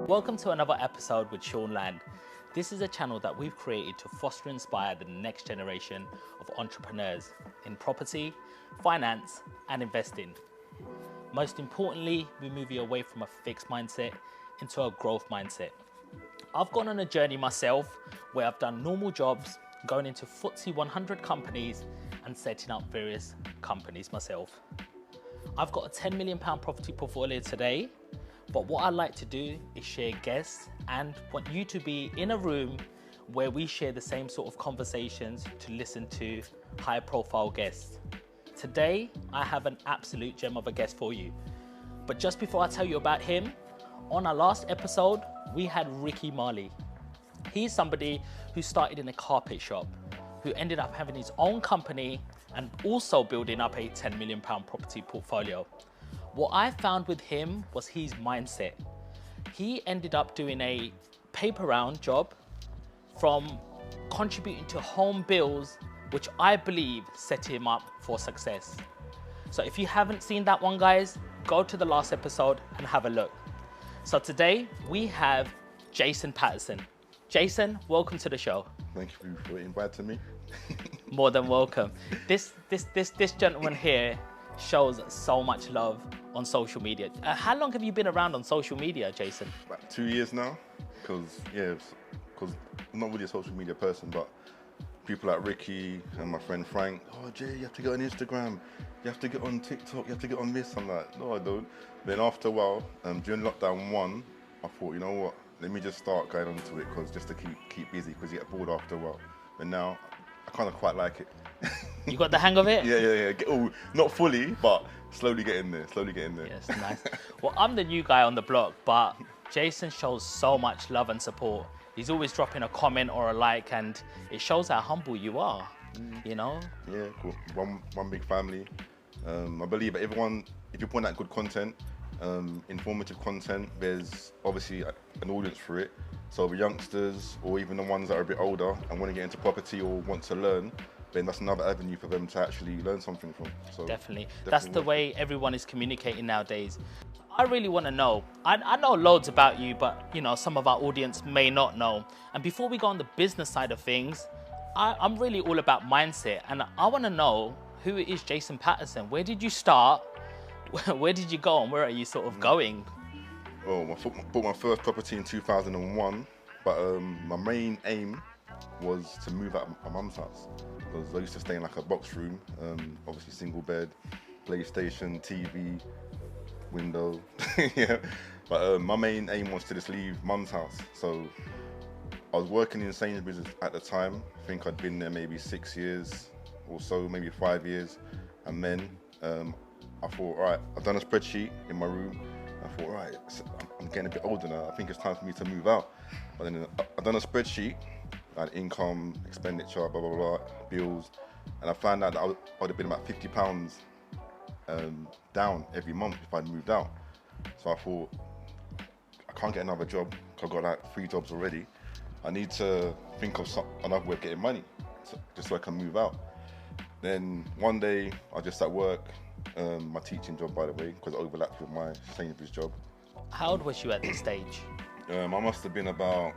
Welcome to another episode with Sean Land. This is a channel that we've created to foster and inspire the next generation of entrepreneurs in property, finance, and investing. Most importantly, we move you away from a fixed mindset into a growth mindset. I've gone on a journey myself where I've done normal jobs, going into FTSE 100 companies and setting up various companies myself. I've got a £10 million property portfolio today. But what I like to do is share guests and want you to be in a room where we share the same sort of conversations to listen to high profile guests. Today, I have an absolute gem of a guest for you. But just before I tell you about him, on our last episode, we had Ricky Marley. He's somebody who started in a carpet shop, who ended up having his own company and also building up a £10 million property portfolio. What I found with him was his mindset. He ended up doing a paper round job from contributing to home bills, which I believe set him up for success. So if you haven't seen that one, guys, go to the last episode and have a look. So today we have Jason Patterson. Jason, welcome to the show. Thank you for inviting me. More than welcome. This gentleman here shows so much love on social media. How long have you been around on social media, Jason? About 2 years now, because I'm not really a social media person, but people like Ricky and my friend Frank, oh Jay, you have to get on Instagram, you have to get on TikTok, you have to get on this. I'm like, no, I don't. Then after a while, during lockdown 1, I thought, you know what, let me just start going onto it, because just to keep busy, because you get bored after a while. But now, I kind of quite like it. You got the hang of it? Yeah. Not fully, but slowly getting there. Yes, nice. Well, I'm the new guy on the block, but Jason shows so much love and support. He's always dropping a comment or a like, and it shows how humble you are, you know? Yeah, cool. One big family. I believe that everyone, if you put out good content, informative content, there's obviously an audience for it. So the youngsters, or even the ones that are a bit older and want to get into property or want to learn, then that's another avenue for them to actually learn something from. So definitely. That's the way everyone is communicating nowadays. I really want to know. I know loads about you, but you know, some of our audience may not know. And before we go on the business side of things, I'm really all about mindset, and I want to know, who is Jason Patterson? Where did you start? Where did you go, and where are you sort of going? Well, I bought my first property in 2001, but my main aim was to move out of my mum's house, because I used to stay in like a box room, obviously single bed, PlayStation, TV, window, yeah. But my main aim was to just leave mum's house. So I was working in Sainsbury's at the time. I think I'd been there maybe 6 years or so, maybe 5 years. And then I thought, all right, I've done a spreadsheet in my room. I thought, all right, I'm getting a bit older now. I think it's time for me to move out. But then I've done a spreadsheet, like income, expenditure, blah, blah, blah, bills. And I found out that I would have been about £50 down every month if I'd moved out. So I thought, I can't get another job, because I've got like 3 jobs already. I need to think of another way of getting money, just so I can move out. Then one day, I was just at work, my teaching job, by the way, because it overlapped with my Sainsbury's job. How old was you at this stage? I must have been about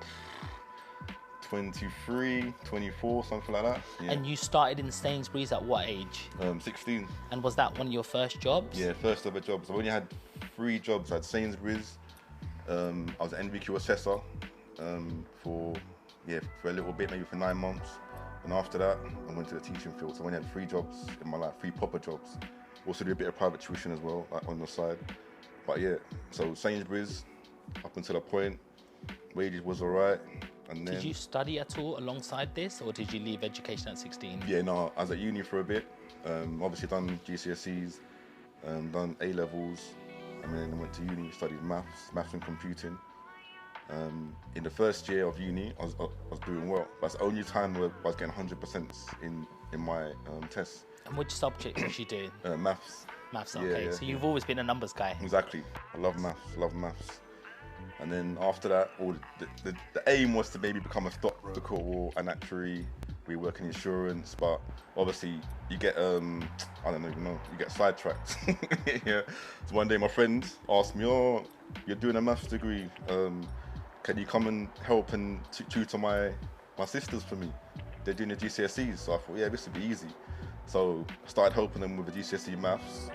23, 24, something like that. Yeah. And you started in Sainsbury's at what age? 16. And was that one of your first jobs? Yeah, first ever jobs. I only had 3 jobs at Sainsbury's. I was an NVQ assessor for a little bit, maybe for 9 months. And after that, I went to the teaching field. So I only had 3 jobs in my life, 3 proper jobs. Also do a bit of private tuition as well, like on the side. But yeah, so Sainsbury's, up until a point, wages was all right. And then, did you study at all alongside this, or did you leave education at 16? Yeah, no, I was at uni for a bit. Obviously done GCSEs, done A-levels, and then I went to uni, studied maths and computing. In the first year of uni, I was doing well. That's the only time where I was getting 100% in my tests. And which subject was you doing? Maths. Maths, okay. Yeah. So you've always been a numbers guy. Exactly. I love maths. And then after that, the aim was to maybe become a stockbroker or an actuary. We work in insurance, but obviously you get I don't even know, you get sidetracked. Yeah. So one day my friend asked me, "Oh, you're doing a maths degree. Can you come and help and tutor my sisters for me? They're doing the GCSEs." So I thought, yeah, this would be easy. So I started helping them with the GCSE maths.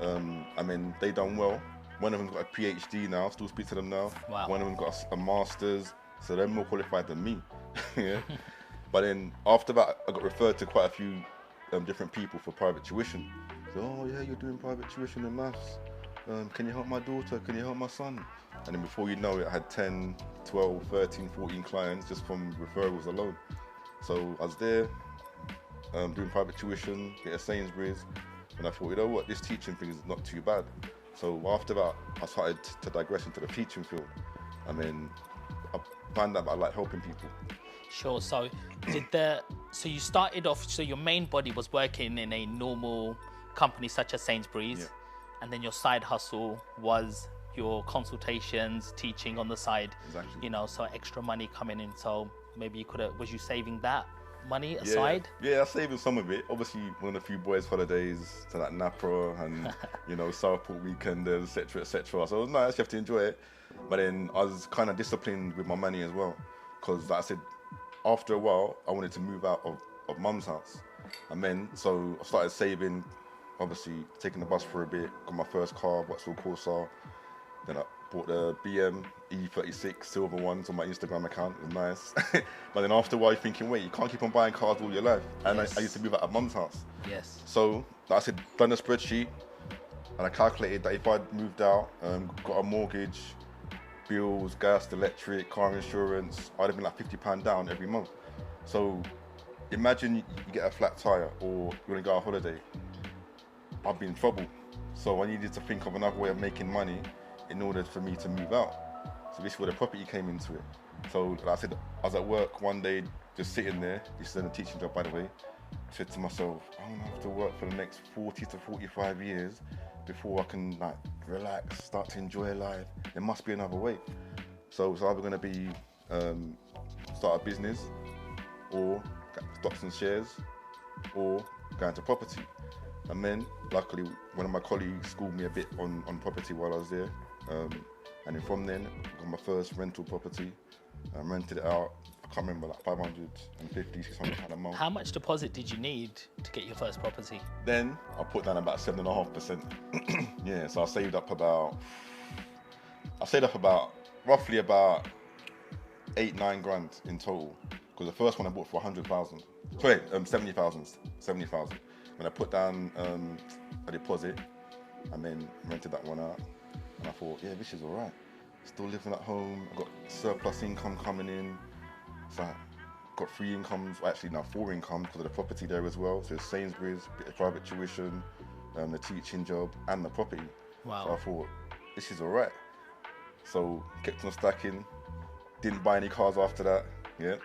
I mean, they done well. One of them got a PhD now, still speak to them now. Wow. One of them got a master's, so they're more qualified than me. Yeah. But then after that, I got referred to quite a few different people for private tuition. So, "Oh yeah, you're doing private tuition in maths. Can you help my daughter? Can you help my son?" And then before you know it, I had 10, 12, 13, 14 clients just from referrals alone. So I was there doing private tuition, get a Sainsbury's, and I thought, you know what, this teaching thing is not too bad. So after that, I started to digress into the teaching field. I mean, I found out that I like helping people. Sure. So so you started off, so your main body was working in a normal company such as Sainsbury's, Yeah. and then your side hustle was your consultations, teaching on the side. Exactly. You know, so extra money coming in. So maybe you could have, was you saving that money aside? Yeah, I was saving some of it. Obviously, went on a few boys' holidays to like Napa and Southport weekenders, etc. So it was nice. You have to enjoy it. But then I was kind of disciplined with my money as well, because like I said, after a while, I wanted to move out of mum's house. And then, so I started saving, obviously taking the bus for a bit, got my first car, Vauxhall Corsa. Then I bought the BM E36 silver ones on my Instagram account. It was nice. But then after a while, you're thinking, wait, you can't keep on buying cars all your life. And Yes. I used to move out of mum's house. Yes. So like I said, done a spreadsheet, and I calculated that if I moved out, got a mortgage, bills, gas, electric, car insurance, I'd have been like £50 down every month. So imagine you get a flat tire or you want to go on holiday. I'd be in trouble. So I needed to think of another way of making money in order for me to move out. So this is where the property came into it. So like I said, I was at work one day, just sitting there. This is a teaching job, by the way. I said to myself, I'm gonna have to work for the next 40 to 45 years before I can like relax, start to enjoy life. There must be another way. So it's either gonna be start a business, or stocks and shares, or go into property. And then luckily one of my colleagues schooled me a bit on property while I was there. And then from then, I got my first rental property, rented it out. I can't remember, like 550, 600 pounds a month. How much deposit did you need to get your first property? Then I put down about 7.5%. Yeah, so I saved up about roughly about 8-9 grand in total. Because the first one I bought for 100,000. Sorry, 70,000. When I put down a deposit and then rented that one out, and I thought, yeah, this is all right. Still living at home. I've got surplus income coming in. So I got 3 incomes, actually now 4 incomes because of the property there as well. So it's Sainsbury's, bit of private tuition, the teaching job, and the property. Wow. So I thought, this is all right. So kept on stacking. Didn't buy any cars after that, yeah,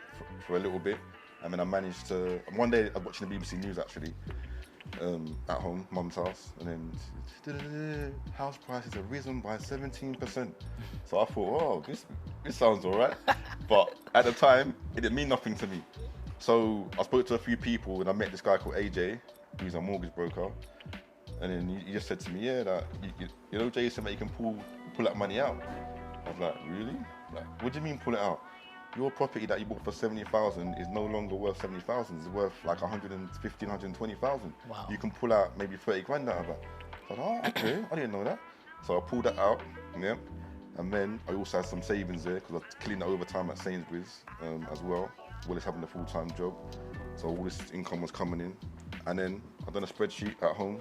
for a little bit. And then I managed to, one day I was watching the BBC News actually, at home, mum's house, and then house prices have risen by 17%. So I thought, oh, this sounds all right. But at the time, it didn't mean nothing to me. So I spoke to a few people and I met this guy called AJ, who's a mortgage broker. And then he just said to me, yeah, that you know, Jason, that you can pull that money out. I was like, really? Like, what do you mean pull it out? Your property that you bought for 70,000 is no longer worth 70,000. It's worth like 115, 120,000. Wow. You can pull out maybe 30 grand out of that. So I was like, oh, okay, I didn't know that. So I pulled that out, yeah. And then I also had some savings there because I was killing the overtime at Sainsbury's as well as having a full-time job. So all this income was coming in. And then I done a spreadsheet at home.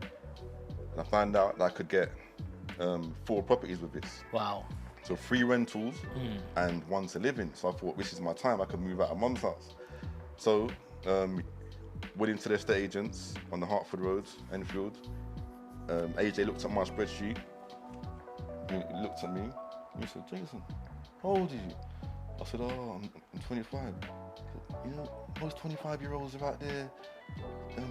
And I found out that I could get 4 properties with this. Wow. So 3 rentals and 1 to live in. So I thought, this is my time. I could move out of mum's house. So went into the estate agents on the Hertford Road, Enfield. AJ looked at my spreadsheet, He looked at me. He said, Jason, how old are you? I said, oh, I'm 25. You know, most 25-year-olds are out there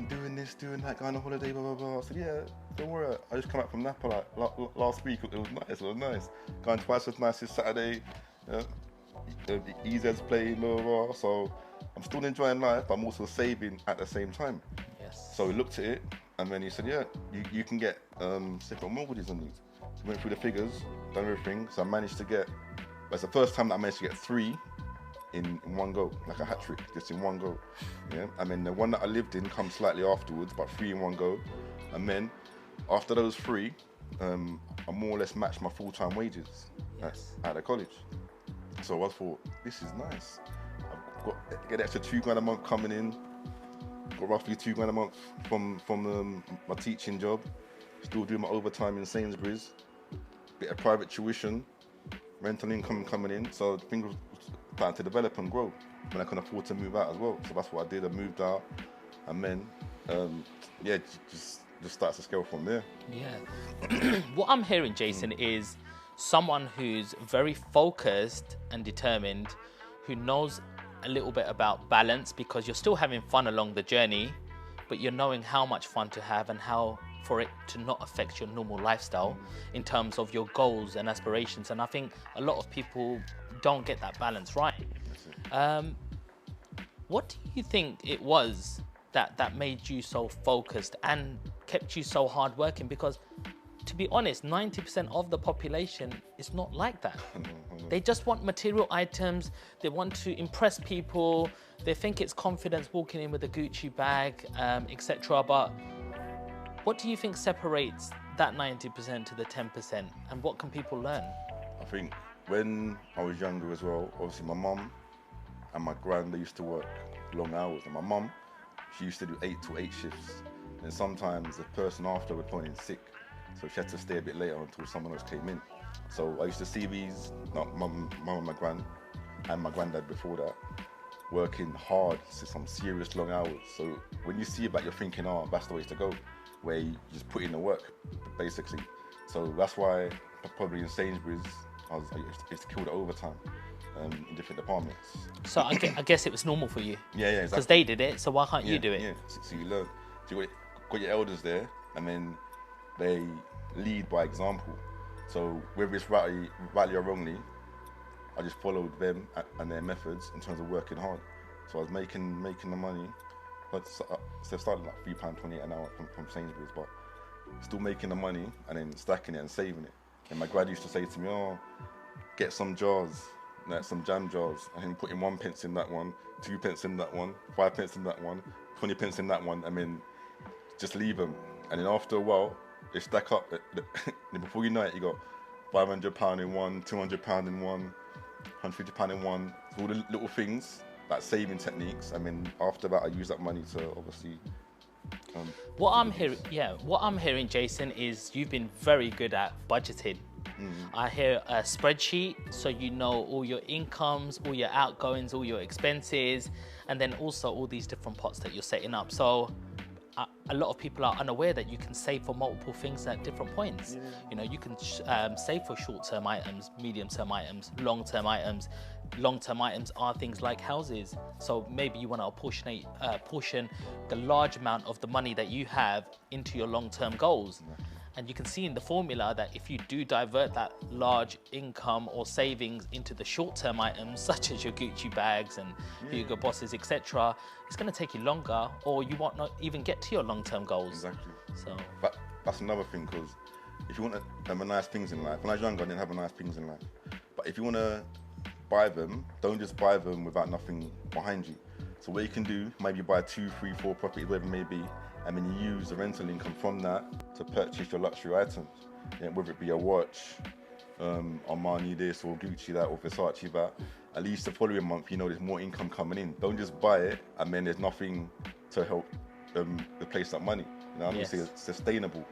doing this, doing that, going on holiday, blah, blah, blah. I said, yeah, don't worry. I just come out from Napa like last week. It was nice. Going twice as nice as Saturday. EZ's playing, blah, blah, blah. So I'm still enjoying life, but I'm also saving at the same time. Yes. So he looked at it, and then he said, yeah, you can get separate mortgages on these. So we went through the figures, done everything. So I managed to get, that's the first time that I managed to get 3 in one go, like a hat trick, just in one go. Yeah. I mean, the one that I lived in comes slightly afterwards, but 3 in one go. And then after those 3, I more or less matched my full-time wages at the college. So I thought, this is nice. I've got get extra £2 a month coming in. Got roughly £2 a month from my teaching job. Still doing my overtime in Sainsbury's. Bit of private tuition, rental income coming in. So things were starting to develop and grow when I can afford to move out as well. So that's what I did. I moved out, and then just starts to scale from there. Yeah. What I'm hearing, Jason, is someone who's very focused and determined, who knows a little bit about balance, because you're still having fun along the journey, but you're knowing how much fun to have and how for it to not affect your normal lifestyle in terms of your goals and aspirations. And I think a lot of people don't get that balance right. What do you think it was that made you so focused and kept you so hardworking? Because to be honest, 90% of the population is not like that. They just want material items. They want to impress people. They think it's confidence walking in with a Gucci bag, etc. But what do you think separates that 90% to the 10%? And what can people learn? I think when I was younger as well, obviously my mum and my gran, they used to work long hours. And my mum, she used to do 8 to 8 shifts. And sometimes the person after would phone in sick. So she had to stay a bit later until someone else came in. So I used to see these, mum and my gran, and my granddad before that, working hard, some serious long hours. So when you see that, you're thinking, oh, that's the way to go, where you just put in the work, basically. So that's why probably in Sainsbury's, I used to kill the overtime in different departments. So I guess it was normal for you. Yeah, exactly. Because they did it, so why can't you do it? Yeah, so you learn. So you got your elders there, and then they lead by example. So whether it's rightly or wrongly, I just followed them and their methods in terms of working hard. So I was making the money. But so I started like £3.28 an hour from Sainsbury's, but still making the money and then stacking it and saving it. And my grad used to say to me, oh, get some jars, like some jam jars, and then putting 1 pence in that one, 2 pence in that one, 5 pence in that one, 20 pence in that one, and then just leave them. And then after a while, they stack up. And before you know it, you got £500 in one, £200 in one, £150 in one. So all the little things, like saving techniques. I mean, after that, I use that money to obviously. What I'm hearing, Jason, is you've been very good at budgeting. I hear a spreadsheet, so you know all your incomes, all your outgoings, all your expenses, and then also all these different pots that you're setting up. So a lot of people are unaware that you can save for multiple things at different points. You know, you can save for short-term items, medium-term items, long-term items. Long-term items are things like houses. So maybe you want to portion the large amount of the money that you have into your long-term goals. And you can see in the formula that if you do divert that large income or savings into the short-term items, such as your Gucci bags and Hugo Bosses, etc., it's going to take you longer, or you won't not even get to your long-term goals. Exactly. So that's another thing, because if you want to have nice things in life, when I was younger, I didn't have nice things in life. But if you want to buy them, don't just buy them without nothing behind you. So what you can do, maybe buy 2, 3, 4 properties, whatever it may be, and then you use the rental income from that to purchase your luxury items. Yeah, whether it be a watch, Armani this, or Gucci that, or Versace that. At least the following month, you know there's more income coming in. Don't just buy it and then there's nothing to help replace that money. You know what I mean? So it's sustainable.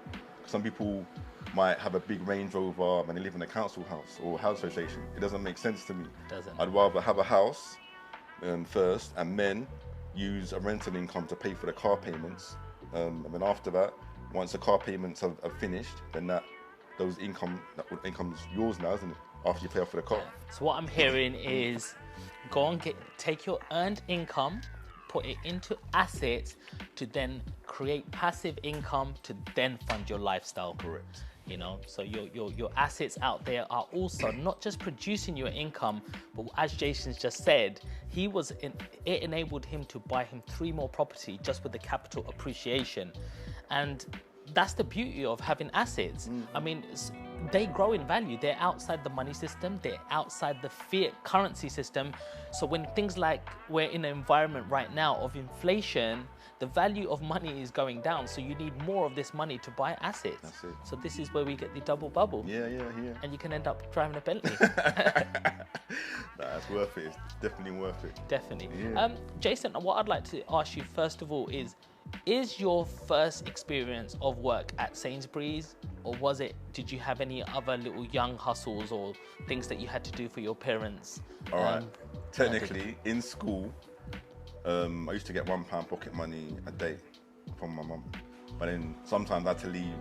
Some people might have a big Range Rover and they live in a council house or house association. It doesn't make sense to me. I'd rather have a house first and then use a rental income to pay for the car payments. And then after that, once the car payments have finished, then that those income's yours now, isn't it? After you pay off for the car. So what I'm hearing is go and take your earned income, put it into assets to then create passive income to then fund your lifestyle. Correct. You know, so your assets out there are also not just producing your income, but as Jason's just said, it enabled him to buy him 3 more property just with the capital appreciation. And that's the beauty of having assets. I mean, they grow in value. They're outside the money system. They're outside the fiat currency system. So when things like we're in an environment right now of inflation, the value of money is going down. So you need more of this money to buy assets. That's it. So this is where we get the double bubble. Yeah. And you can end up driving a Bentley. That's worth it. It's definitely worth it. Definitely. Yeah. Jason, what I'd like to ask you first of all is your first experience of work at Sainsbury's, or did you have any other little young hustles or things that you had to do for your parents? All right. Technically, in school, I used to get £1 pocket money a day from my mum. But then sometimes I had to leave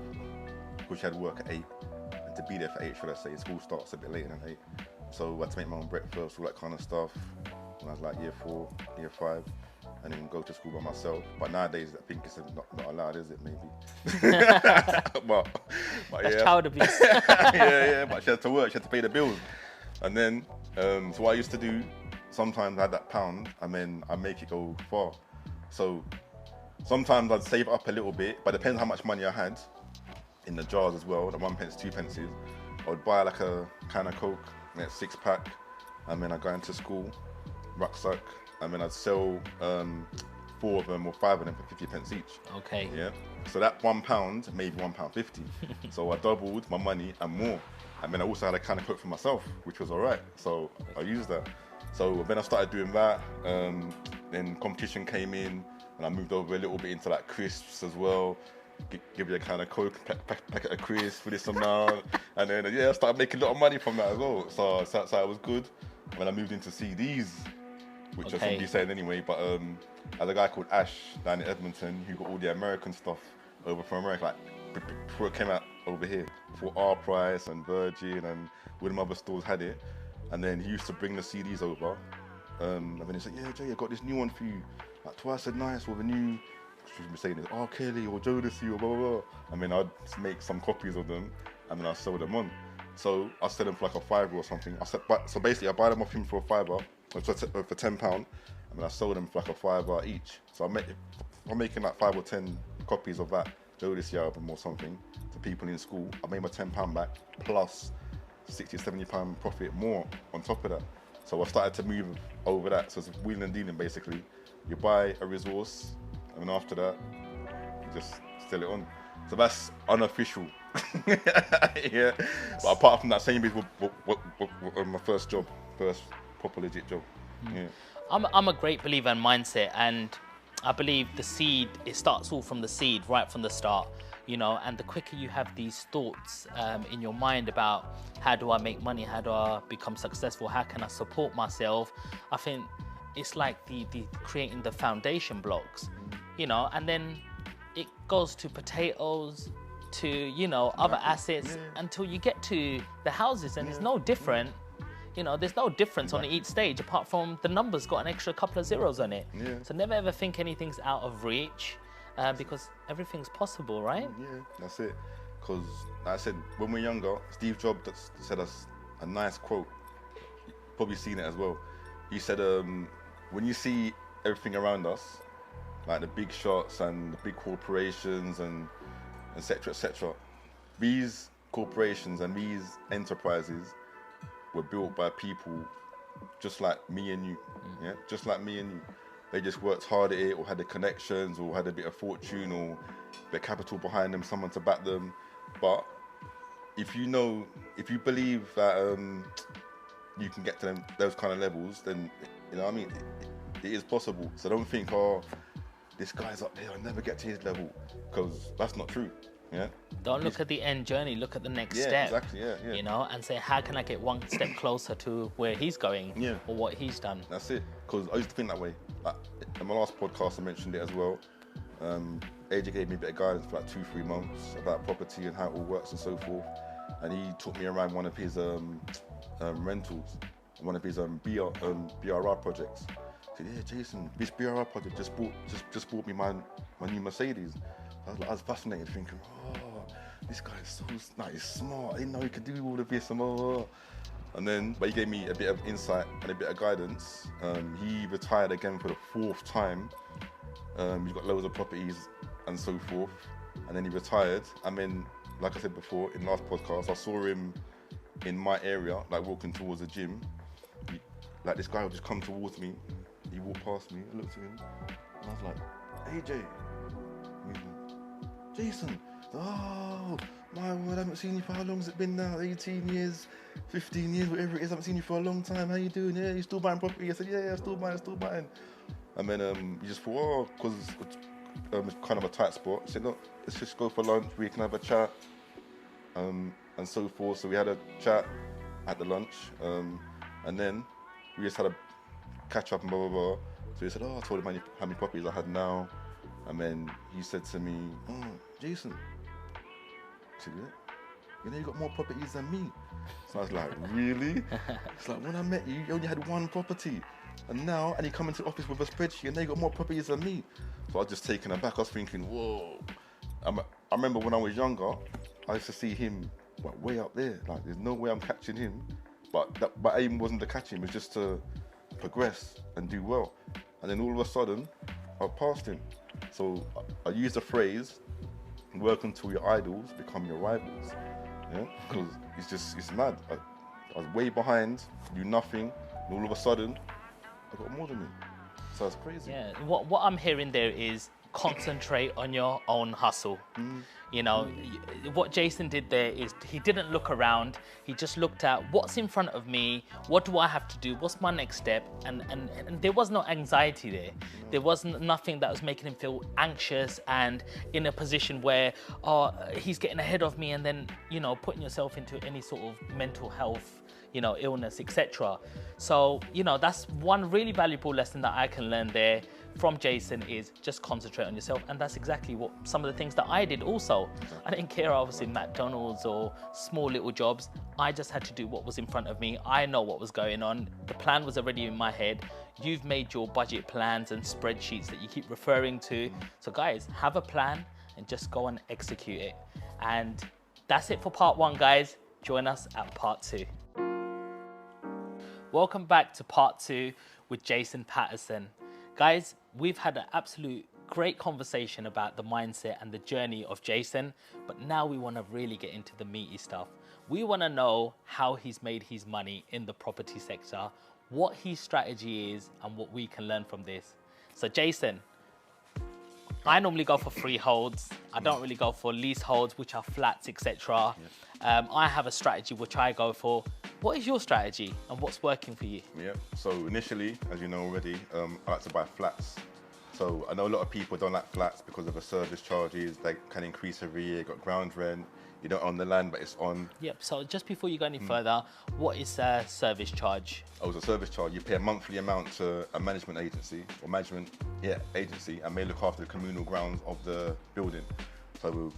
because she had work at 8 and to be there for 8, should I say. School starts a bit later than 8. So I had to make my own breakfast, all that kind of stuff when I was like year 4, year 5. And then go to school by myself. But nowadays, I think it's not allowed, is it? Maybe. but That's yeah. child abuse. yeah. But she had to work. She had to pay the bills. And then, so what I used to do, sometimes I had that £1, and then I make it go far. So sometimes I'd save up a little bit, but it depends how much money I had in the jars as well. The 1 pence, 2 pences. I would buy like a can of Coke, like 6-pack, and then I'd go into school, rucksack. And then I'd sell 4 of them or 5 of them for 50 pence each. Okay. Yeah. So that £1 made £1.50. So I doubled my money and more. And then I also had a can of Coke for myself, which was all right. So I used that. So then I started doing that. Then competition came in, and I moved over a little bit into like crisps as well. Give you a can of Coke, packet of crisps for this and now. And then I started making a lot of money from that as well. So it was good. When I moved into CDs, which I shouldn't be saying anyway, but there's a guy called Ash down in Edmonton who got all the American stuff over from America, like before it came out over here, before R Price and Virgin and all them other stores had it. And then he used to bring the CDs over, and then he said, "Yeah, Jay, I got this new one for you, like twice as nice with a new," should be saying it, "R Kelly or Jodeci or blah blah blah." I mean, I'd make some copies of them, and then I'd sell them on. So I sell them for like a £5 or something. So basically, I buy them off him for a £5. For £10, and then I sold them for like a £5 each. So I'm making like 5 or 10 copies of that Jodeci album or something to people in school. I made my £10 back plus £60, £70 profit more on top of that. So I started to move over that. So it's wheeling and dealing basically. You buy a resource, and then after that, you just sell it on. So that's unofficial. Yeah. But apart from that, Sainsbury's was my first proper legit job. Yeah. I'm a great believer in mindset, and I believe it starts all from the seed, right from the start, you know, and the quicker you have these thoughts in your mind about how do I make money, how do I become successful, how can I support myself, I think it's like the creating the foundation blocks, you know, and then it goes to potatoes, to, you know, other assets, until you get to the houses, and it's no different. You know, there's no difference on each stage apart from the number's got an extra couple of zeros on it. Yeah. So never ever think anything's out of reach, because everything's possible, right? Yeah, that's it. Because, like I said, when we're younger, Steve Jobs said us a nice quote. You've probably seen it as well. He said, when you see everything around us, like the big shots and the big corporations and et cetera, these corporations and these enterprises were built by people just like me and you, yeah, just like me and you. They just worked hard at it, or had the connections, or had a bit of fortune, or the capital behind them, someone to back them. But if you believe that you can get to those kind of levels, then you know what I mean, it is possible. So don't think, oh, this guy's up there, I'll never get to his level, because that's not true. Yeah. Don't look at the end journey, look at the next step. Yeah, exactly, yeah. You know, and say, how can I get one step closer to where he's going, or what he's done? That's it. Because I used to think that way. Like, in my last podcast, I mentioned it as well. AJ gave me a bit of guidance for like 2-3 months about property and how it all works and so forth. and he took me around one of his rentals, one of his BRR projects. He said, yeah, Jason, this BRR project just bought me my new Mercedes. I was fascinated, thinking, oh, this guy is so he's smart. I didn't know he could do all of this. And then, but he gave me a bit of insight and a bit of guidance. He retired again for the 4th time. He's got loads of properties and so forth. And then he retired. And then, like I said before in last podcast, I saw him in my area, like walking towards the gym. Like this guy would just come towards me. He walked past me. I looked at him, and I was like, "Hey Jay," Jason. Oh my word, I haven't seen you for how long has it been now? 18 years, 15 years, whatever it is. I haven't seen you for a long time. How you doing? Yeah, you still buying property? I said, yeah, still buying. And then he just thought, oh, because it's kind of a tight spot. He said, look, let's just go for lunch. We can have a chat, and so forth. So we had a chat at the lunch, and then we just had a catch up and blah, blah, blah. So he said, oh, I told him how many properties I had now. And then he said to me, oh, Jason, I said, yeah, you know you got more properties than me. So I was like, really? It's like, when I met you, you only had 1 property. And you come into the office with a spreadsheet and now you got more properties than me. So I was just taken aback. I was thinking, whoa. I remember when I was younger, I used to see him way up there. Like, there's no way I'm catching him. But my aim wasn't to catch him, it was just to progress and do well. And then all of a sudden, I passed him. So I used the phrase, work until your idols become your rivals. Yeah, because it's mad. I was way behind, knew nothing, and all of a sudden, I got more than him. So it's crazy. Yeah, what I'm hearing there is concentrate on your own hustle. You know, what Jason did there is he didn't look around. He just looked at what's in front of me. What do I have to do? What's my next step? And there was no anxiety there. There wasn't nothing that was making him feel anxious and in a position where, oh, he's getting ahead of me, and then, you know, putting yourself into any sort of mental health, you know, illness, etc. So, you know, that's one really valuable lesson that I can learn there from Jason, is just concentrate on yourself. And that's exactly what some of the things that I did also. I didn't care I was in McDonald's or small little jobs. I just had to do what was in front of me. I know what was going on. The plan was already in my head. You've made your budget plans and spreadsheets that you keep referring to. So guys, have a plan and just go and execute it. And that's it for part 1, guys. Join us at part 2. Welcome back to part 2 with Jason Patterson. Guys, we've had an absolute great conversation about the mindset and the journey of Jason, but now we want to really get into the meaty stuff. We want to know how he's made his money in the property sector, what his strategy is, and what we can learn from this. So Jason, I normally go for freeholds. I don't really go for leaseholds, which are flats, etc. I have a strategy which I go for. What is your strategy and what's working for you? Yeah, so initially, as you know already, I like to buy flats. So I know a lot of people don't like flats because of the service charges. They can increase every year. You got ground rent. You don't own the land, but it's on. Yep, so just before you go any further, what is a service charge? Oh, it's a service charge. You pay a monthly amount to a management agency, agency, and they look after the communal grounds of the building. So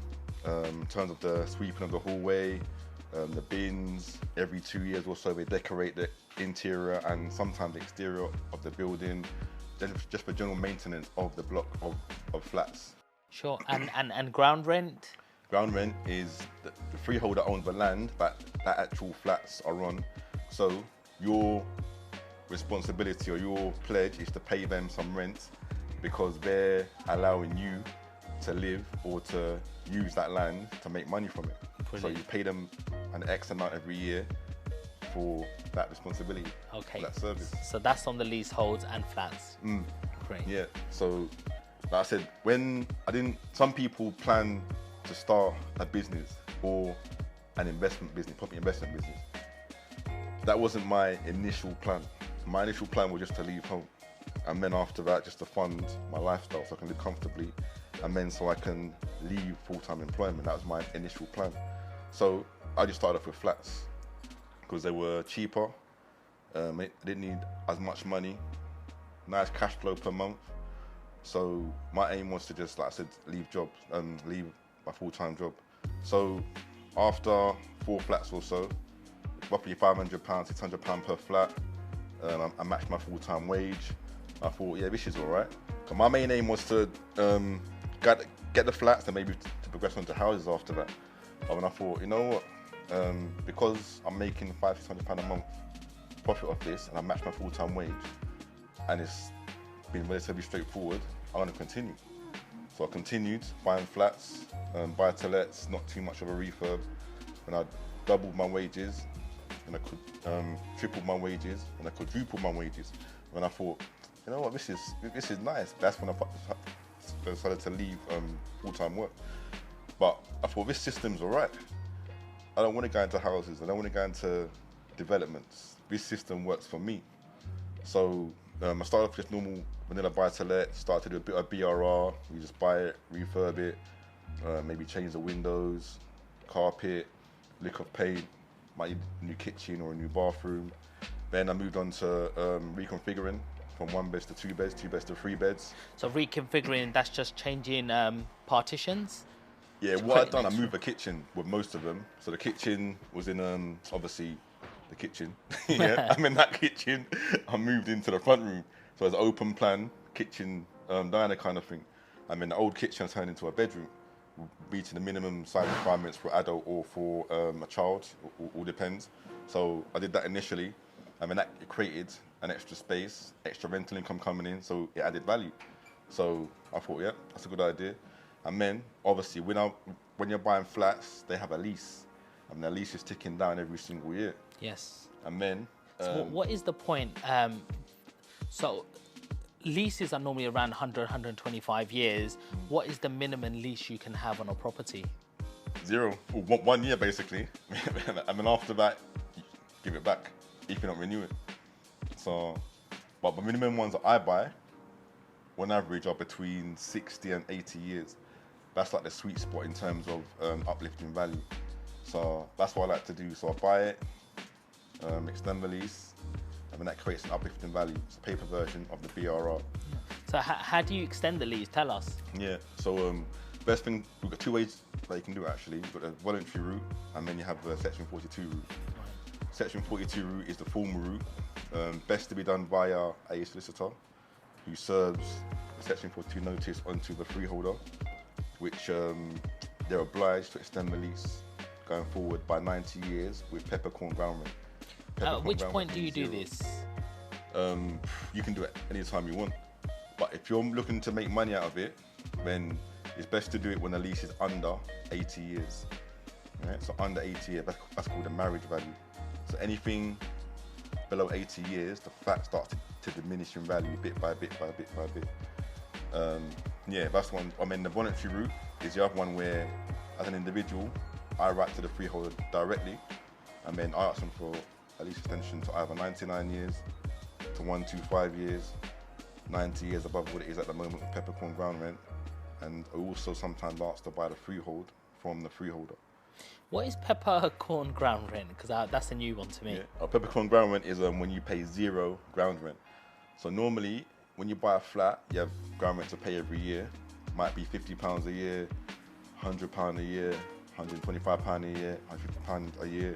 in terms of the sweeping of the hallway, the bins, every 2 years or so they decorate the interior and sometimes the exterior of the building, just for general maintenance of the block of flats. Sure, and ground rent? Ground rent is the freeholder owns the land, but the actual flats are on. So your responsibility or your pledge is to pay them some rent because they're allowing you to live or to use that land to make money from it. Brilliant. So you pay them an X amount every year for that responsibility, okay, for that service. So that's on the leaseholds and flats. Great. Yeah, so like I said, some people plan to start a business or an investment business, property investment business. That wasn't my initial plan. My initial plan was just to leave home. And then after that, just to fund my lifestyle so I can live comfortably. And then so I can leave full-time employment. That was my initial plan. So I just started off with flats because they were cheaper. I didn't need as much money, nice cash flow per month. So my aim was to just, like I said, leave my full-time job. So after 4 flats or so, roughly £500, £600 per flat. I matched my full-time wage. I thought, yeah, this is all right. But my main aim was to get the flats and maybe to progress on to houses after that. But when I thought, you know what, because I'm making £500-600 a month profit off this and I matched my full-time wage and it's been relatively straightforward, I'm going to continue. So I continued buying flats, buy-to-lets, not too much of a refurb, and I doubled my wages, and I could triple my wages, and I quadruple my wages. When I thought, you know what, this is nice. That's when I decided to leave full-time work. But I thought this system's all right. I don't want to go into houses. I don't want to go into developments. This system works for me. So I started off just normal vanilla buy-to-let, started to do a bit of BRR. You just buy it, refurb it, maybe change the windows, carpet, lick of paint, might need a new kitchen or a new bathroom. Then I moved on to reconfiguring from 1 beds to 2 beds, 2 beds to 3 beds. So reconfiguring, that's just changing partitions? Yeah, what I've done, I moved the kitchen with most of them. So the kitchen was in, obviously, the kitchen. Yeah, I'm in that kitchen. I moved into the front room. So it's an open plan kitchen diner kind of thing. I mean, the old kitchen turned into a bedroom, meeting the minimum size requirements for adult or for a child, all depends. So I did that initially. I mean, that created an extra space, extra rental income coming in, so it added value. So I thought, yeah, that's a good idea. And then, obviously, when you're buying flats, they have a lease. I mean, the lease is ticking down every single year. Yes. And then... So what is the point? So leases are normally around 100, 125 years. What is the minimum lease you can have on a property? 0. Well, 1 year, basically. And then after that, give it back if you don't renew it. So, but the minimum ones that I buy, on average, are between 60 and 80 years. That's like the sweet spot in terms of uplifting value. So that's what I like to do. So I buy it, extend the lease, and then that creates an uplifting value. It's a paper version of the BRR. So how do you extend the lease? Tell us. Yeah, so best thing, we've got 2 ways that you can do it actually. You've got the voluntary route, and then you have the Section 42 route. Section 42 route is the formal route, best to be done via a solicitor who serves the Section 42 notice onto the freeholder, which they're obliged to extend the lease going forward by 90 years with peppercorn ground rent. At which point do you do this? You can do it anytime you want. But if you're looking to make money out of it, then it's best to do it when the lease is under 80 years. Right? So under 80 years, that's called a marriage value. So anything below 80 years, the flat starts to diminish in value bit by bit by bit by bit. Yeah, that's one. I mean, the voluntary route is the other one where, as an individual, I write to the freeholder directly, and then I ask them for a lease extension to either 99 years to 125 years, 90 years above what it is at the moment with peppercorn ground rent, and I also sometimes ask to buy the freehold from the freeholder. What is peppercorn ground rent? Because that's a new one to me. Yeah, peppercorn ground rent is when you pay 0 ground rent. So normally, when you buy a flat, you have ground rent to pay every year. Might be £50 a year, £100 a year, £125 a year, £150 a year.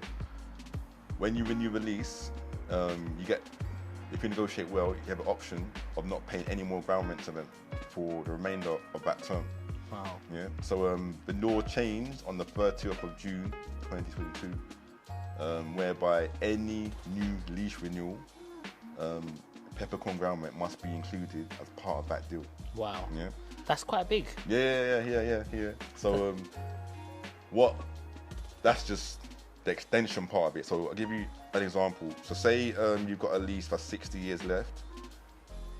When you renew the lease, you get, if you negotiate well, you have an option of not paying any more ground rent to them for the remainder of that term. Wow. Yeah. So the law changed on the 30th of June 2022, whereby any new lease renewal, peppercorn ground rent must be included as part of that deal. Wow. Yeah. That's quite big. Yeah. So that's just the extension part of it. So I'll give you an example. So say you've got a lease for 60 years left.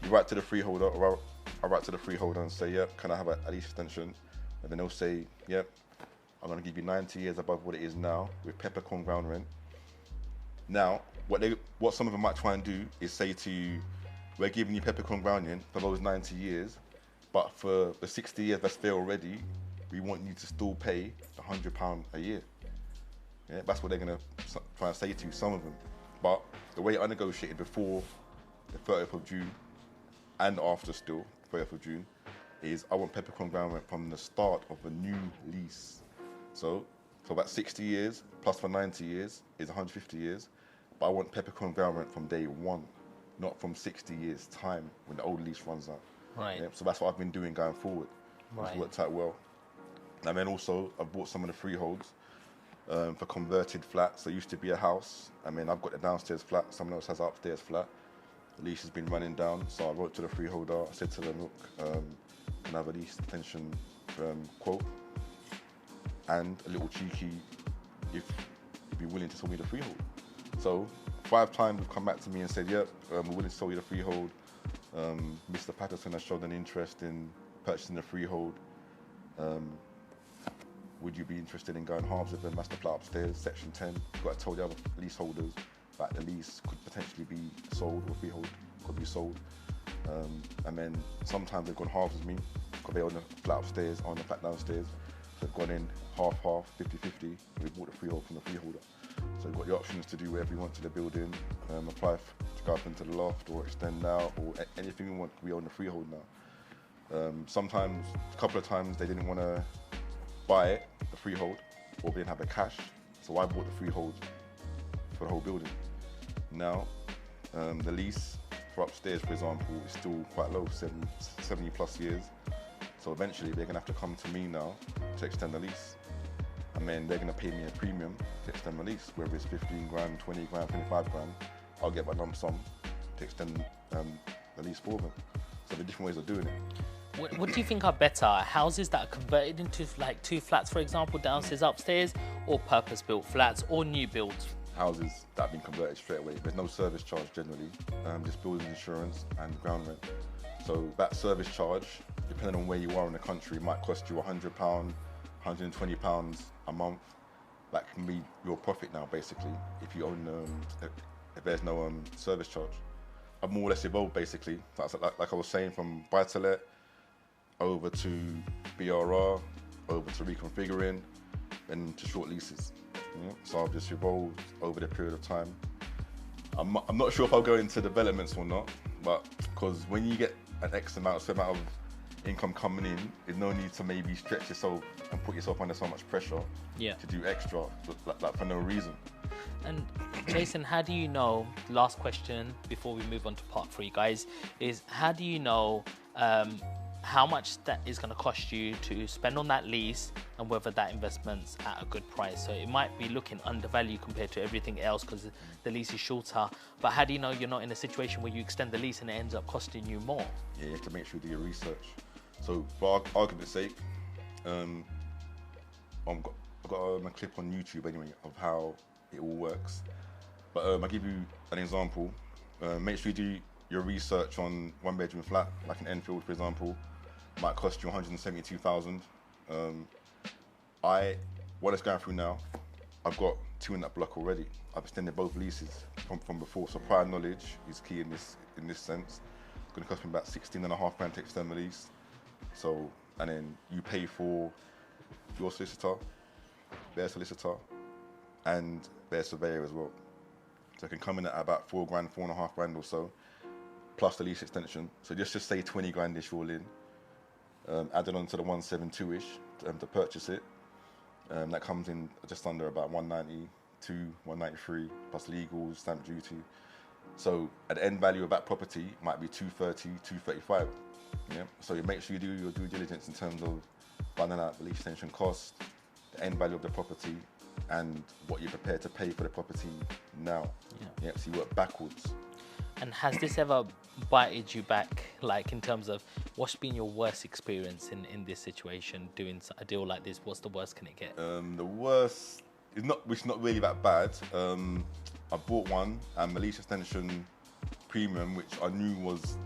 You write to the freeholder, or I write to the freeholder and say, yep, can I have a lease extension? And then they'll say, yep, I'm going to give you 90 years above what it is now with peppercorn ground rent. Now, what some of them might try and do is say to you, we're giving you peppercorn ground rent for those 90 years, but for the 60 years that's there already, we want you to still pay £100 a year. Yeah, that's what they're going to try and say to you, some of them. But the way I negotiated before the 30th of June and after still, 30th of June, is I want peppercorn ground rent from the start of a new lease. So So about 60 years plus for 90 years is 150 years. But I want peppercorn ground rent from day one, not from 60 years time when the old lease runs out. Right. Yeah, so that's what I've been doing going forward. It's Right. worked out well. And then also I've bought some of the freeholds for converted flats. There used to be a house. I mean, I've got the downstairs flat. Someone else has an upstairs flat. The lease has been running down. So I wrote to the freeholder. I said to them, look, can I have a lease extension quote? And a little cheeky, if you'd be willing to sell me the freehold. So 5 times they've come back to me and said, yep, we're willing to sell you the freehold. Mr. Patterson has shown an interest in purchasing the freehold. Would you be interested in going halves with them? That's the flat upstairs, section 10. You've got to tell the other leaseholders that the lease could potentially be sold, or freehold could be sold. And then sometimes they've gone halves with me because they own the flat upstairs, own the flat downstairs. So they've gone in half, 50-50. We bought the freehold from the freeholder. So you've got the options to do whatever you want to the building, apply to go up into the loft or extend out, or anything you want. We own the freehold now. Sometimes, a couple of times, they didn't want to buy it, the freehold, or they didn't have the cash. So I bought the freehold for the whole building. Now, the lease for upstairs, for example, is still quite low, 70 plus years. So eventually they're gonna have to come to me now to extend the lease. And then they're gonna pay me a premium to extend the lease, whether it's 15 grand, 20 grand, 25 grand, I'll get my lump sum to extend the lease for them. So there are different ways of doing it. What do you think are better? Houses that are converted into like 2 flats, for example, downstairs, upstairs, or purpose-built flats, or new builds? Houses that have been converted straight away. There's no service charge generally, just building insurance and ground rent. So that service charge, depending on where you are in the country, might cost you £100, £120 a month. That can be your profit now, basically, if you own, if there's no service charge. I've more or less evolved, basically. Like I was saying, from buy-to-let over to BRR, over to reconfiguring, and to short leases. Yeah? So I've just evolved over the period of time. I'm not sure if I'll go into developments or not, but because when you get an X amount of income coming in, there's no need to maybe stretch yourself and put yourself under so much pressure to do extra, like for no reason. And Jason, how do you know, last question before we move on to part 3, guys, is how do you know how much that is going to cost you to spend on that lease and whether that investment's at a good price? So it might be looking undervalued compared to everything else because the lease is shorter, but how do you know you're not in a situation where you extend the lease and it ends up costing you more? Yeah, you have to make sure you do your research. So for argument's sake, I've got a clip on YouTube anyway of how it all works. But I'll give you an example. Make sure you do your research on 1-bedroom flat, like in Enfield, for example. Might cost you 172,000. What it's going through now, I've got 2 in that block already. I've extended both leases from before, so prior knowledge is key in this sense. It's going to cost me about 16.5 grand to extend the lease. So, and then you pay for your solicitor, their solicitor, and their surveyor as well. So it can come in at about 4 grand, 4.5 grand or so, plus the lease extension. So just say 20 grand-ish all in. Added on to the 172-ish to purchase it. That comes in just under about 192, 193, plus legals, stamp duty. So at the end value of that property might be 230, 235. Yeah. So you make sure you do your due diligence in terms of finding out the lease extension cost, the end value of the property, and what you're prepared to pay for the property now. Yeah. So you work backwards. And has this ever bited you back, like in terms of what's been your worst experience in this situation, doing a deal like this? What's the worst can it get? The worst is not really that bad. I bought one and the lease extension premium, which I knew was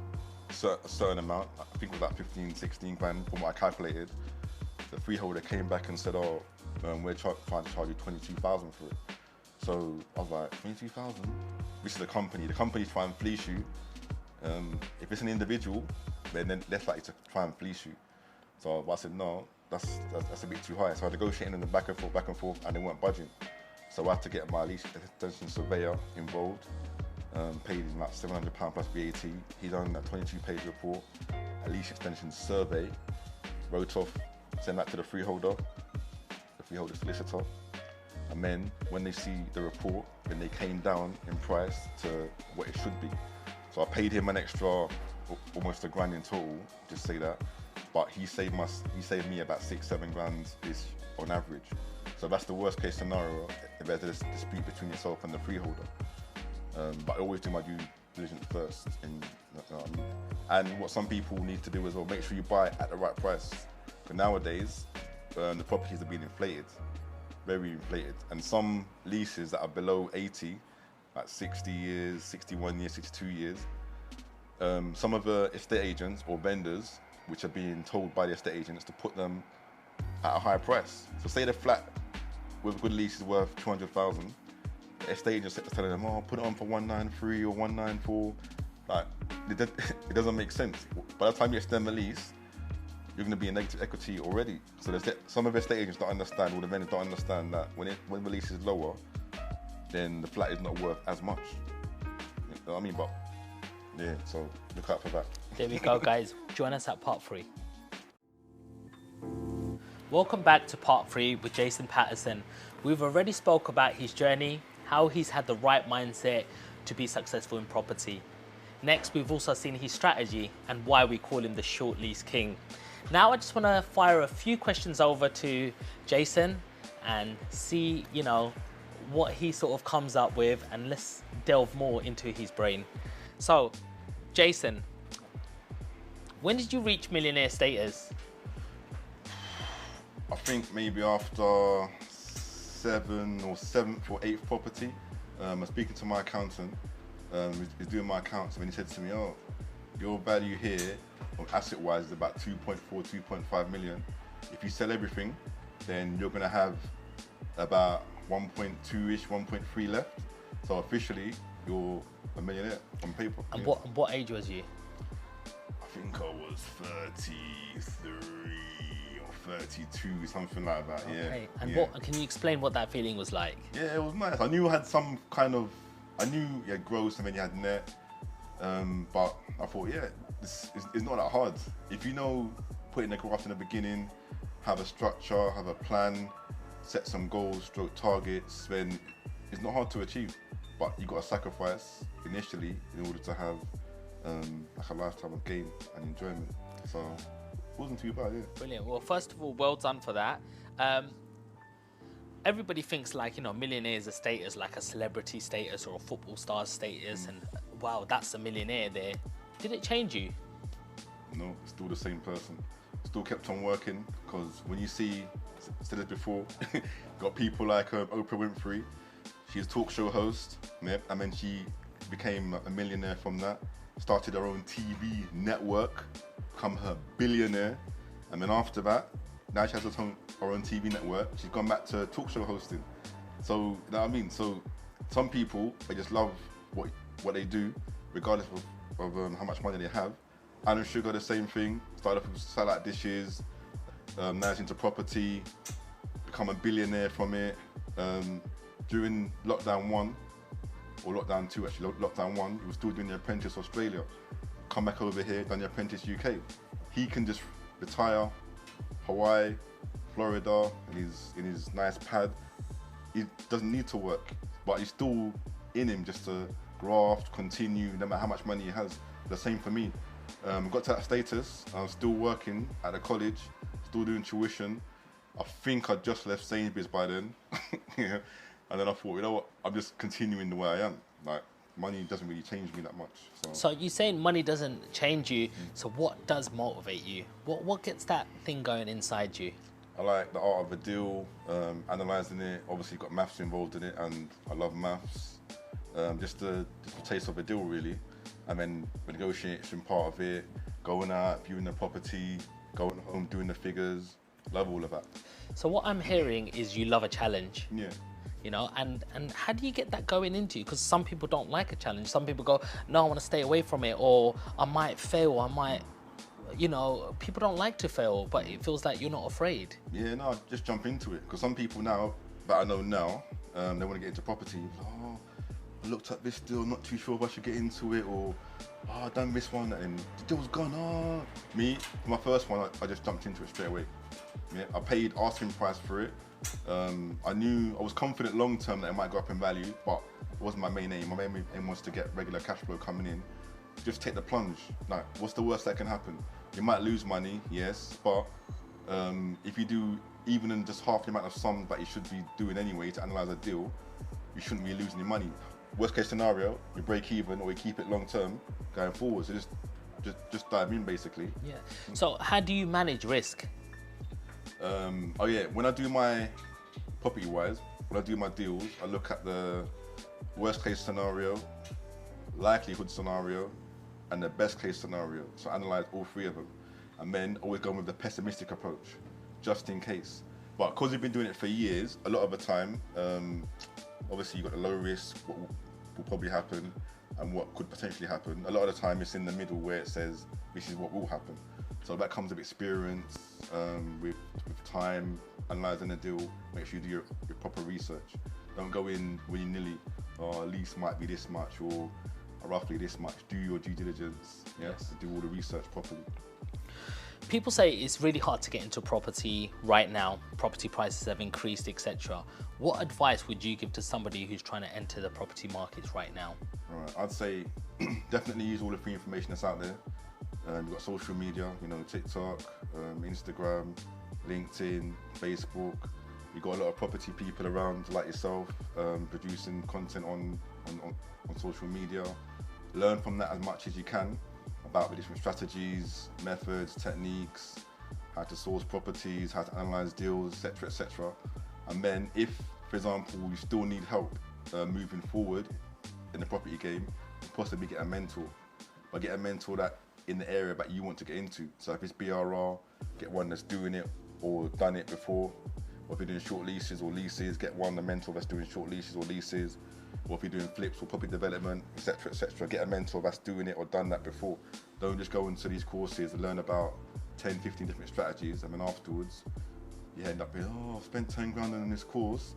a certain amount, I think it was like 15, 16 grand from what I calculated. The freeholder came back and said, oh, we're trying to charge you 22,000 for it. So I was like, 22,000? This is a company. The company's trying to fleece you. If it's an individual, then less likely to try and fleece you. So I said, no, that's a bit too high. So I negotiated in the back and forth, and they weren't budging. So I had to get my lease extension surveyor involved. Paid him like £700 plus VAT. He done a 22-page report, a lease extension survey, wrote off, sent that to the freeholder solicitor, And then when they see the report, then they came down in price to what it should be. So I paid him an extra, almost £1,000 in total, just say that. But he saved me about 6-7 grand ish on average. So that's the worst case scenario if there's a dispute between yourself and the freeholder. But I always do my due diligence first. You know what I mean? And what some people need to do as well, make sure you buy at the right price. Because nowadays, the properties are being inflated, very inflated. And some leases that are below 80, like 60 years, 61 years, 62 years, some of the estate agents or vendors, which are being told by the estate agents to put them at a higher price. So say the flat with a good lease is worth 200,000, the estate agents are telling them, oh, put it on for 193 or 194. Like, it doesn't make sense. By the time you extend the lease, you're going to be in negative equity already. So some of the estate agents don't understand, or the vendors don't understand that when the lease is lower, then the flat is not worth as much. You know what I mean? But yeah, so look out for that. There we go, guys. Join us at part 3. Welcome back to part 3 with Jason Patterson. We've already spoke about his journey, how he's had the right mindset to be successful in property. Next, we've also seen his strategy and why we call him the short lease king. Now, I just want to fire a few questions over to Jason and see, you know, what he sort of comes up with, and let's delve more into his brain. So, Jason, when did you reach millionaire status? I think maybe after 7th or 8th property. I was speaking to my accountant. He's doing my accounts, and he said to me, oh, your value here, asset-wise, is about 2.4, 2.5 million. If you sell everything, then you're going to have about 1.2-ish, 1.3 left. So officially, you're a millionaire on paper. And yeah. what age was you? I think I was 33 or 32, something like that. Okay. Yeah. And yeah. can you explain what that feeling was like? Yeah, it was nice. I knew I had some kind of, I knew you had gross and then you had net. But I thought, yeah, it's not that hard. If you know putting the graft in the beginning, have a structure, have a plan, set some goals, stroke targets, then it's not hard to achieve. But you got to sacrifice initially in order to have like a lifetime of gain and enjoyment. So it wasn't too bad, yeah. Brilliant. Well, first of all, well done for that. Everybody thinks like, you know, millionaire is a status, like a celebrity status or a football star status, and wow, that's a millionaire there. Did it change you? No, still the same person. Still kept on working, because when you see, said it before, got people like Oprah Winfrey. She's a talk show host, and then she became a millionaire from that. Started her own TV network, become her billionaire, and then after that, now she has her own TV network. She's gone back to talk show hosting. So, you know what I mean? So, some people, they just love what they do, regardless of how much money they have. Alan Sugar, the same thing. Started off with salad dishes, now he's into property, become a billionaire from it. During lockdown 1, or lockdown 2 actually, lockdown 1, he was still doing the Apprentice Australia. Come back over here, done the Apprentice UK. He can just retire, Hawaii, Florida, in his nice pad. He doesn't need to work, but he's still in him just to graft, continue, no matter how much money he has. The same for me. Got to that status, I'm still working at the college, still doing tuition. I think I just left Sainsbury's by then. Yeah. And then I thought, you know what, I'm just continuing the way I am. Like, money doesn't really change me that much. So you're saying money doesn't change you, so what does motivate you? What gets that thing going inside you? I like the art of a deal, analysing it. Obviously got maths involved in it, and I love maths. Just the taste of a deal, really. And then the negotiation part of it, going out, viewing the property, going home, doing the figures. Love all of that. So what I'm hearing is you love a challenge. Yeah. You know, and how do you get that going into you? Because some people don't like a challenge. Some people go, no, I want to stay away from it, or I might fail, I might, you know, people don't like to fail, but it feels like you're not afraid. Yeah, no, just jump into it. Because some people now, that I know now, they want to get into property. Oh, I looked at this deal, not too sure if I should get into it, or oh, I done this one, and the deal's gone. Oh, me, for my first one, I just jumped into it straight away. Yeah, I paid asking price for it. I knew, I was confident long term that it might go up in value, but it wasn't my main aim. My main aim was to get regular cash flow coming in. Just take the plunge. Like, what's the worst that can happen? You might lose money, yes, but if you do even in just half the amount of sums that you should be doing anyway to analyze a deal, you shouldn't be losing your money. Worst case scenario, you break even or you keep it long term going forward. So just dive in basically. Yeah. So how do you manage risk? Oh yeah, when I do my property wise, when I do my deals, I look at the worst case scenario, likelihood scenario, and the best case scenario. So I analyze all three of them, and then always go with the pessimistic approach, just in case. But because we've been doing it for years, a lot of the time, obviously you've got the low risk, what will probably happen, and what could potentially happen. A lot of the time it's in the middle where it says this is what will happen. So that comes with experience, with time, analysing the deal. Make sure you do your proper research. Don't go in willy-nilly, lease might be this much or roughly this much. Do your due diligence, yes. Do all the research properly. People say it's really hard to get into property right now. Property prices have increased, etc. What advice would you give to somebody who's trying to enter the property markets right now? Right, I'd say definitely use all the free information that's out there. You've got social media, you know, TikTok, Instagram, LinkedIn, Facebook. You've got a lot of property people around like yourself, producing content on social media. Learn from that as much as you can about the different strategies, methods, techniques, how to source properties, how to analyze deals, etc., etc. And then if, for example, you still need help moving forward in the property game, possibly get a mentor. But get a mentor that in the area that you want to get into. So if it's BRR, get one that's doing it or done it before. Or if you're doing short leases or leases, get one, a mentor that's doing short leases or leases. Or if you're doing flips or property development, etc., etc., get a mentor that's doing it or done that before. Don't just go into these courses and learn about 10, 15 different strategies, and then afterwards you end up being, oh, I've spent 10 grand on this course.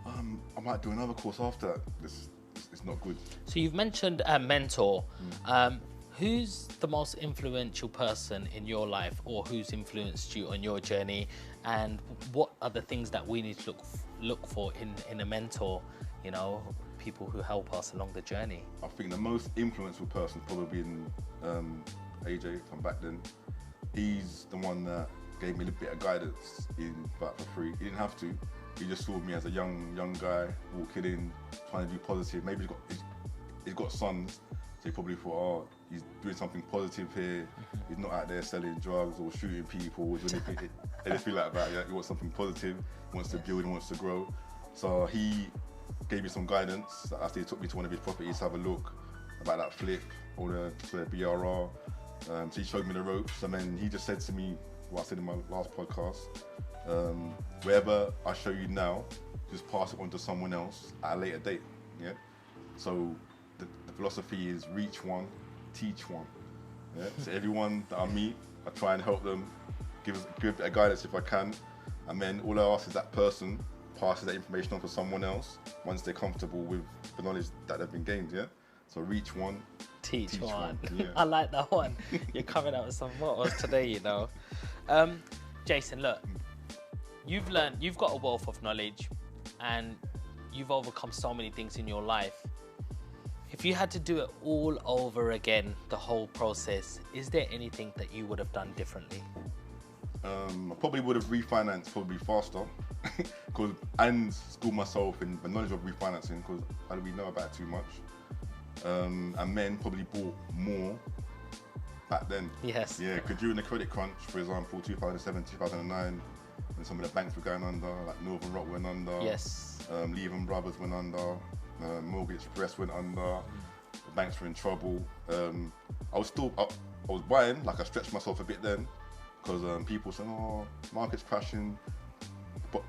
I might do another course after that. It's not good. So you've mentioned a mentor. Who's the most influential person in your life, or who's influenced you on your journey, and what are the things that we need to look for in a mentor? You know, people who help us along the journey. I think the most influential person probably in AJ from back then. He's the one that gave me a bit of guidance but for free. He didn't have to. He just saw me as a young guy walking in, trying to do positive. Maybe he's got sons, so he probably thought, oh, he's doing something positive here. He's not out there selling drugs or shooting people or doing anything like that. Yeah? He wants something positive, he wants to build, he wants to grow. So he gave me some guidance. After he took me to one of his properties to have a look about that flip or the BRR. So he showed me the ropes, and then he just said to me, what I said in my last podcast, wherever I show you now, just pass it on to someone else at a later date. Yeah. So the philosophy is reach one, teach one. Yeah. So everyone that I meet, I try and help them, give a bit of guidance if I can, and then all I ask is that person passes that information on to someone else once they're comfortable with the knowledge that they've been gained. Yeah. So reach one, teach one. Yeah. I like that one. You're coming out with some mottos today, you know. Jason, look, you've got a wealth of knowledge, and you've overcome so many things in your life. If you had to do it all over again, the whole process, is there anything that you would have done differently? I probably would have refinanced probably faster and schooled myself in the knowledge of refinancing, because I don't really know about it too much. And then probably bought more back then. Yes. Yeah, because during the credit crunch, for example, 2007, 2009, when some of the banks were going under, like Northern Rock went under. Yes. Lehman Brothers went under. Mortgage Express went under. The banks were in trouble. I was buying, like I stretched myself a bit then, because people said, oh, market's crashing, but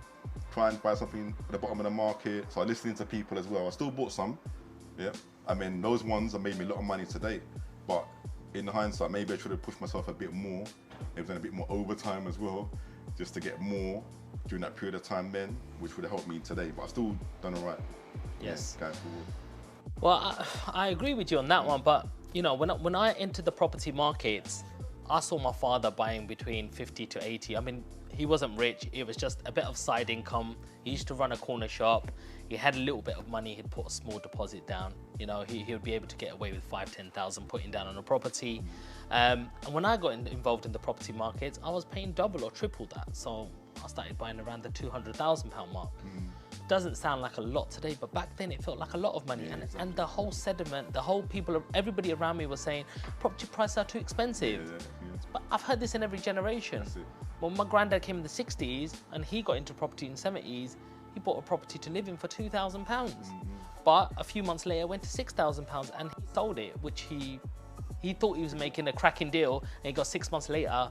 try and buy something at the bottom of the market. So I listened to people as well. I still bought some, yeah. I mean, those ones have made me a lot of money today, but in hindsight, maybe I should have pushed myself a bit more, maybe done a bit more overtime as well, just to get more during that period of time then, which would have helped me today, but I've still done all right. Yes. Yeah, going forward. Well, I agree with you on that one, but you know, when I entered the property markets, I saw my father buying between 50 to 80. I mean, he wasn't rich. It was just a bit of side income. He used to run a corner shop. He had a little bit of money. He'd put a small deposit down. You know, he would be able to get away with 5,000-10,000 putting down on a property. And when I got involved in the property markets, I was paying double or triple that. So I started buying around the £200,000 mark. Doesn't sound like a lot today, but back then it felt like a lot of money. And the whole sediment, the whole everybody around me was saying property prices are too expensive. But I've heard this in every generation. When my granddad came in the 60s and he got into property in the 70s, he bought a property to live in for £2,000. But a few months later, it went to £6,000 and he sold it, which he thought he was making a cracking deal, and he got 6 months later,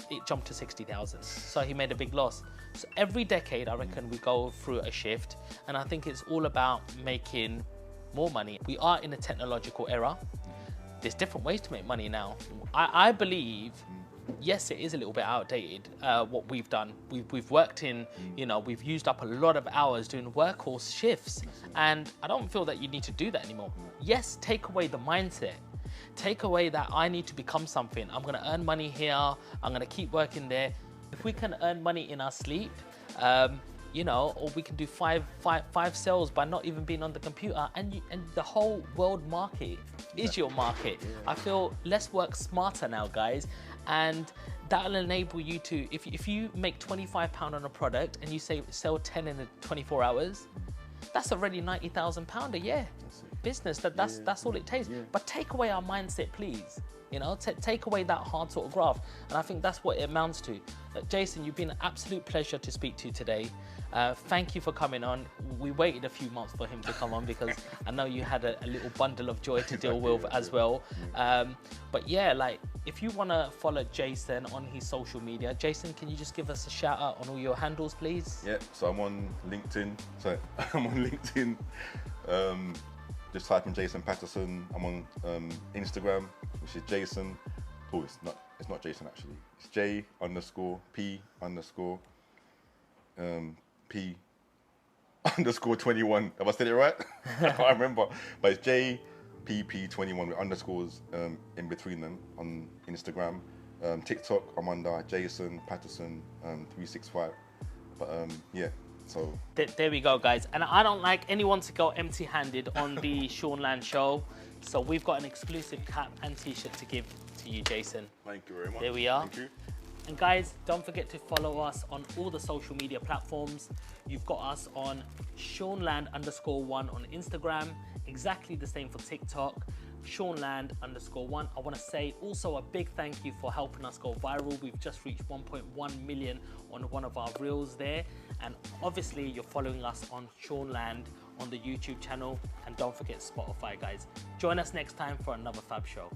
it jumped to 60,000. So he made a big loss. So every decade, I reckon we go through a shift, and I think it's all about making more money. We are in a technological era. There's different ways to make money now. I believe, yes, it is a little bit outdated, what we've done. We've worked in, you know, we've used up a lot of hours doing workhorse shifts, and I don't feel that you need to do that anymore. Yes, take away the mindset. Take away that I need to become something. I'm gonna earn money here. I'm gonna keep working there. If we can earn money in our sleep, you know, or we can do five sales by not even being on the computer, and the whole world market is your market. I feel let's work smarter now, guys, and that'll enable you to, if you make £25 on a product and you say sell 10 in 24 hours, that's already £90,000 a year business. That's all it takes. But take away our mindset, please. You know, take away that hard sort of graft, and I think that's what it amounts to. Jason, you've been an absolute pleasure to speak to today. Thank you for coming on. We waited a few months for him to come on because I know you had a little bundle of joy to deal with as well. But yeah, like, if you want to follow Jason on his social media, Jason, can you just give us a shout out on all your handles, please? Yeah, so I'm on LinkedIn. So I'm on LinkedIn. Just type in Jason Patterson. I'm on Instagram, which is Jason. Oh, it's not Jason actually. It's J_P_P_21. Have I said it right? I can't remember. But it's JPP21 with underscores in between them on Instagram. TikTok, I'm under Jason Patterson 365. But yeah. So there we go, guys. And I don't like anyone to go empty-handed on the Sean Land show. So we've got an exclusive cap and t-shirt to give to you, Jason. Thank you very much. There we are. Thank you. And guys, don't forget to follow us on all the social media platforms. You've got us on SeanLand_1 on Instagram. Exactly the same for TikTok. SeanLand_1. I want to say also a big thank you for helping us go viral. We've just reached 1.1 million on one of our reels there. And obviously you're following us on Sean Land on the YouTube channel. And don't forget Spotify, guys. Join us next time for another fab show.